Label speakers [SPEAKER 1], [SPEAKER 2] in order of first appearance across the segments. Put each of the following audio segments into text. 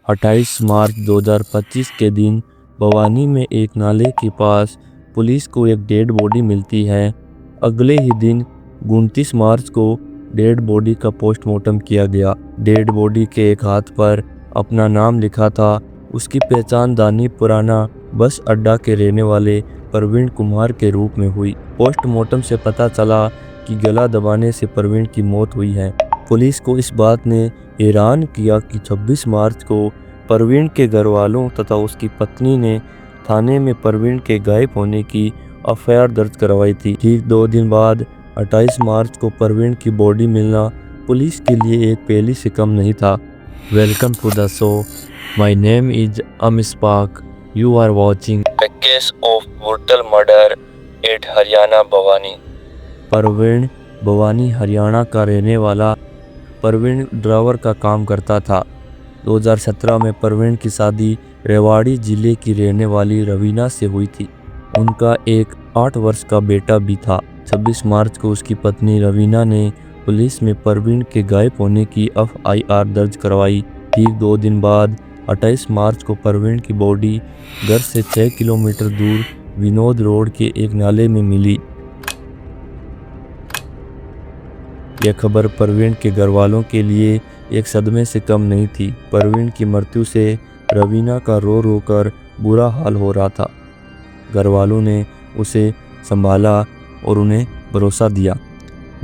[SPEAKER 1] 28 मार्च 2025 के दिन भवानी में एक नाले के पास पुलिस को एक डेड बॉडी मिलती है। अगले ही दिन 29 मार्च को डेड बॉडी का पोस्टमार्टम किया गया। डेड बॉडी के एक हाथ पर अपना नाम लिखा था। उसकी पहचान दानी पुराना बस अड्डा के रहने वाले प्रवीण कुमार के रूप में हुई। पोस्टमार्टम से पता चला कि गला दबाने से प्रवीण की मौत हुई है। पुलिस को इस बात ने हैरान किया कि 26 मार्च को प्रवीण के घर वालों तथा उसकी पत्नी ने थाने में प्रवीण के गायब होने की एफआईआर दर्ज करवाई थी। ठीक 2 दिन बाद 28 मार्च को प्रवीण की बॉडी मिलना पुलिस के लिए एक पहली से कम नहीं था। Welcome to the show. My name is अमिशपाक। You are watching the case of brutal murder at Haryana Bhawani. Praveen Bhawani Haryana का रहने वाला प्रवीण ड्राइवर का काम करता था। 2017 में प्रवीण की शादी रेवाड़ी जिले की रहने वाली रवीना से हुई थी। उनका एक 8 वर्ष का बेटा भी था। 26 मार्च को उसकी पत्नी रवीना ने पुलिस में प्रवीण के गायब होने की एफआईआर दर्ज करवाई। ठीक 2 दिन बाद 28 मार्च को प्रवीण की बॉडी घर से 6 किलोमीटर दूर विनोद रोड के एक नाले में मिली। यह खबर प्रवीण के घर वालों के लिए एक सदमे से कम नहीं थी। प्रवीण की मृत्यु से रवीना का रो रो कर बुरा हाल हो रहा था। घर वालों ने उसे संभाला और उन्हें भरोसा दिया।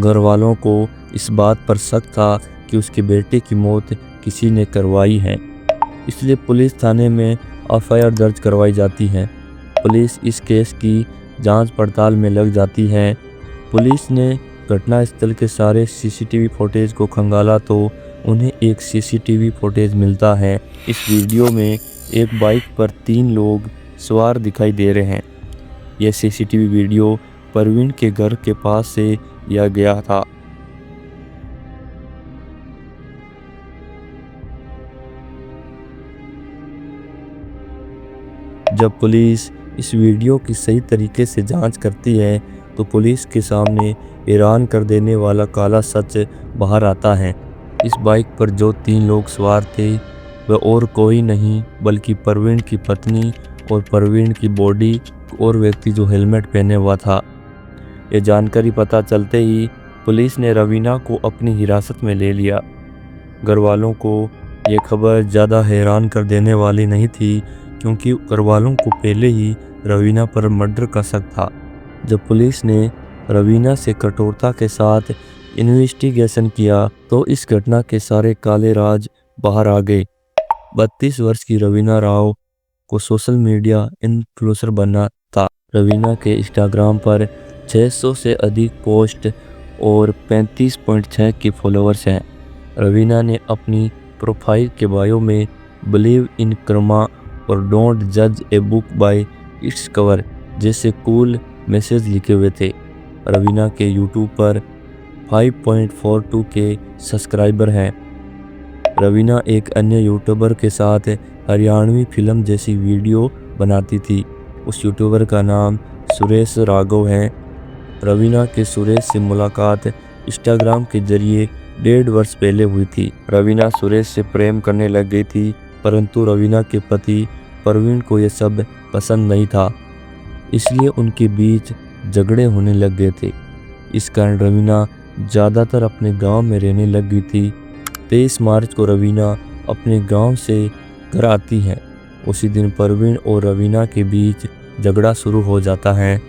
[SPEAKER 1] घर वालों को इस बात पर शक था कि उसके बेटे की मौत किसी ने करवाई है, इसलिए पुलिस थाने में एफआईआर दर्ज करवाई जाती है। पुलिस इस केस की जांच पड़ताल में लग जाती है। पुलिस ने घटनास्थल के सारे सीसीटीवी फुटेज को खंगाला तो उन्हें एक सीसीटीवी फुटेज मिलता है। इस वीडियो में एक बाइक पर 3 लोग सवार दिखाई दे रहे हैं। यह सीसीटीवी वीडियो प्रवीण के घर के पास से लिया गया था। जब पुलिस इस वीडियो की सही तरीके से जांच करती है तो पुलिस के सामने हैरान कर देने वाला काला सच बाहर आता है। इस बाइक पर जो 3 लोग सवार थे वह और कोई नहीं बल्कि प्रवीण की पत्नी और प्रवीण की बॉडी और व्यक्ति जो हेलमेट पहने हुआ था। यह जानकारी पता चलते ही पुलिस ने रवीना को अपनी हिरासत में ले लिया। घर वालों को यह खबर ज़्यादा हैरान कर देने वाली नहीं थी, क्योंकि घर वालों को पहले ही रवीना पर मर्डर का शक था। जब पुलिस ने रवीना से कठोरता के साथ इन्वेस्टिगेशन किया तो इस घटना के सारे काले राज बाहर आ गए। 32 वर्ष की रवीना राव को सोशल मीडिया इन्फ्लुएंसर बनना था। रवीना के इंस्टाग्राम पर 600 से अधिक पोस्ट और 35.6 के फॉलोअर्स हैं। रवीना ने अपनी प्रोफाइल के बायो में बिलीव इन कर्मा और डोंट जज a book by its cover जैसे कूल मैसेज लिखे हुए थे। रवीना के यूट्यूब पर 5.42 के सब्सक्राइबर हैं। रवीना एक अन्य यूट्यूबर के साथ हरियाणवी फिल्म जैसी वीडियो बनाती थी। उस यूट्यूबर का नाम सुरेश राघव है। रवीना के सुरेश से मुलाकात इंस्टाग्राम के जरिए 1.5 वर्ष पहले हुई थी। रवीना सुरेश से प्रेम करने लग गई थी, परंतु रवीना के पति प्रवीण को यह सब पसंद नहीं था, इसलिए उनके बीच झगड़े होने लग गए थे। इस कारण रवीना ज़्यादातर अपने गांव में रहने लग गई थी। 23 मार्च को रवीना अपने गांव से घर आती है। उसी दिन प्रवीण और रवीना के बीच झगड़ा शुरू हो जाता है।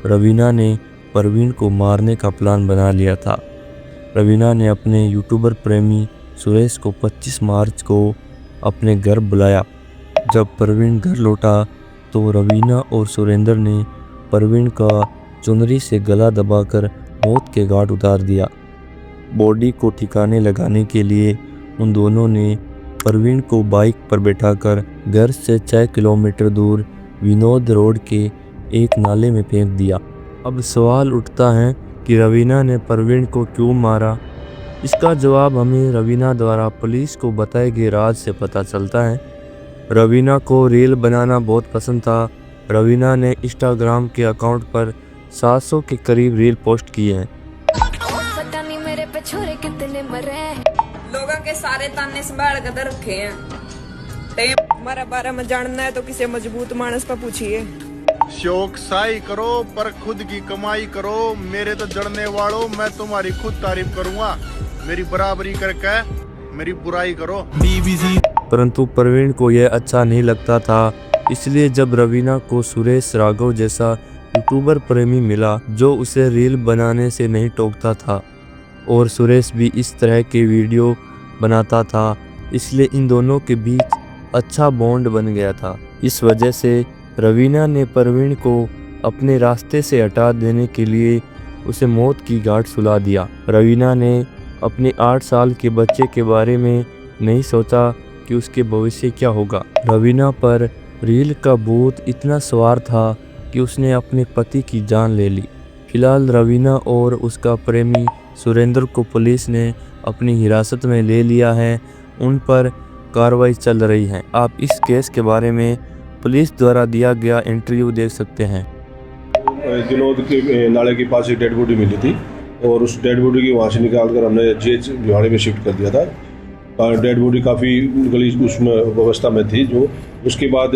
[SPEAKER 1] रवीना ने प्रवीण को मारने का प्लान बना लिया था। रवीना ने अपने यूट्यूबर प्रेमी सुरेश को 25 मार्च को अपने घर बुलाया। जब प्रवीण घर लौटा तो रवीना और सुरेंद्र ने प्रवीण का चुनरी से गला दबाकर मौत के घाट उतार दिया। बॉडी को ठिकाने लगाने के लिए उन दोनों ने प्रवीण को बाइक पर बैठाकर घर से 6 किलोमीटर दूर विनोद रोड के एक नाले में फेंक दिया। अब सवाल उठता है कि रवीना ने प्रवीण को क्यों मारा। इसका जवाब हमें रवीना द्वारा पुलिस को बताए गए राज से पता चलता है। रवीना को रील बनाना बहुत पसंद था। रवीना ने इंस्टाग्राम के अकाउंट पर 700 के करीब रील पोस्ट किए हैं।
[SPEAKER 2] पता नहीं मेरे पे छोरे कितने मरे, लोगों के सारे ताने संभाल कर रखे हैं।
[SPEAKER 3] हमारा बारे में जानना है तो किसी मजबूत मानस पर पूछिए।
[SPEAKER 4] शौक साई करो पर खुद की कमाई करो, मेरे तो जड़ने वालों मैं तुम्हारी खुद तारीफ करूंगा, मेरी बराबरी करके मेरी बुराई करो।
[SPEAKER 1] परंतु प्रवीण को यह अच्छा नहीं लगता था, इसलिए जब रवीना को सुरेश राघव जैसा यूट्यूबर प्रेमी मिला जो उसे रील बनाने से नहीं टोकता था और सुरेश भी इस तरह के वीडियो बनाता था, इसलिए इन दोनों के बीच अच्छा बॉन्ड बन गया था। इस वजह से रवीना ने प्रवीण को अपने रास्ते से हटा देने के लिए उसे मौत की घाट सुला दिया। रवीना ने अपने 8 साल के बच्चे के बारे में नहीं सोचा कि उसके भविष्य क्या होगा। रवीना पर रील का भूत इतना सवार था कि उसने अपने पति की जान ले ली। फिलहाल रवीना और उसका प्रेमी सुरेंद्र को पुलिस ने अपनी हिरासत में ले लिया है, उन पर कार्रवाई चल रही है। आप इस केस के बारे में पुलिस द्वारा दिया गया इंटरव्यू देख सकते हैं।
[SPEAKER 5] दिनोद के नाले के पास एक डेड बॉडी मिली थी और उस डेड बॉडी की वहाँ से निकाल कर हमने जीएच भिवाड़ी में शिफ्ट कर दिया था। डेड बॉडी काफ़ी गली उसमें व्यवस्था में थी जो उसके बाद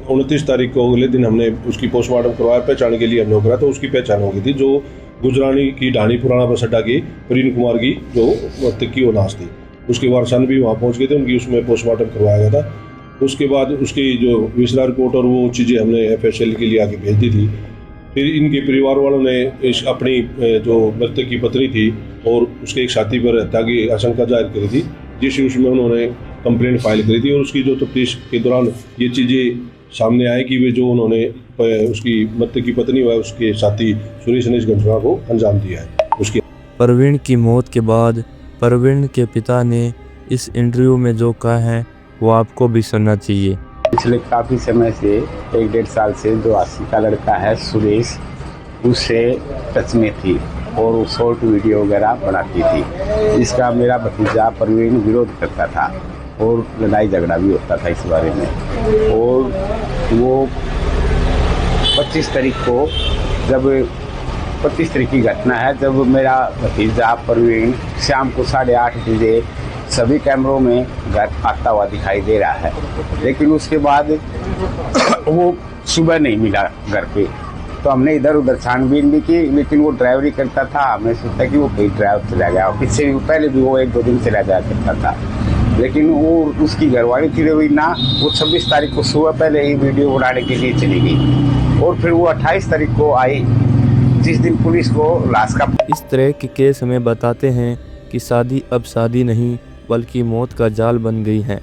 [SPEAKER 5] 29 तारीख को अगले दिन हमने उसकी पोस्टमार्टम करवाया, पहचान के लिए हमने कराया तो उसकी पहचान हो गई थी जो गुजरानी की ढाणी पुराना बस अड्डा की प्रवीण कुमार की जो मृतक की वो लाश थी। उसके वारसान भी वहाँ पहुँच गए थे, उनकी उसमें पोस्टमार्टम करवाया गया था। उसके बाद उसकी जो विसरा रिपोर्ट और वो चीज़ें हमने FSL के लिए आगे भेज दी थी। फिर इनके परिवार वालों ने अपनी जो मृतक की पत्नी थी और उसके एक साथी पर हत्या की आशंका जाहिर करी थी, जिस उसमें उन्होंने कंप्लेंट फाइल करी थी और उसकी जो तफ्तीश के दौरान ये चीज़ें सामने आए कि वे जो उन्होंने उसकी मृतक की पत्नी व उसके साथी सुरेश ने इस घटना को अंजाम दिया है। उसकी
[SPEAKER 1] प्रवीण की मौत के बाद प्रवीण के पिता ने इस इंटरव्यू में जो कहा है वो आपको भी सुनना चाहिए।
[SPEAKER 6] पिछले काफ़ी समय से 1-1.5 साल से जो आशी का लड़का है सुरेश उससे टच में थी और वो शॉर्ट वीडियो वगैरह बनाती थी। इसका मेरा भतीजा प्रवीण विरोध करता था और लड़ाई झगड़ा भी होता था इस बारे में। और वो 25 तारीख को जब 25 तारीख की घटना है जब मेरा भतीजा प्रवीण शाम को 8:30 बजे सभी कैमरों में घर आता हुआ दिखाई दे रहा है, लेकिन उसके बाद वो सुबह नहीं मिला घर पे। तो हमने इधर उधर छानबीन भी की, लेकिन वो ड्राइवरी करता था। हमने सोचा कि वो कहीं ड्राइव चला गया, पीछे भी पहले भी वो 1-2 दिन चला जाया करता था, लेकिन वो उसकी घरवाली थी रवीना, वो 26 तारीख को सुबह पहले ही वीडियो बनाने के लिए चली गई और फिर वो 28 तारीख को आई जिस दिन पुलिस को लाश का।
[SPEAKER 1] इस तरह के केस हमें बताते हैं कि शादी अब शादी नहीं बल्कि मौत का जाल बन गई है।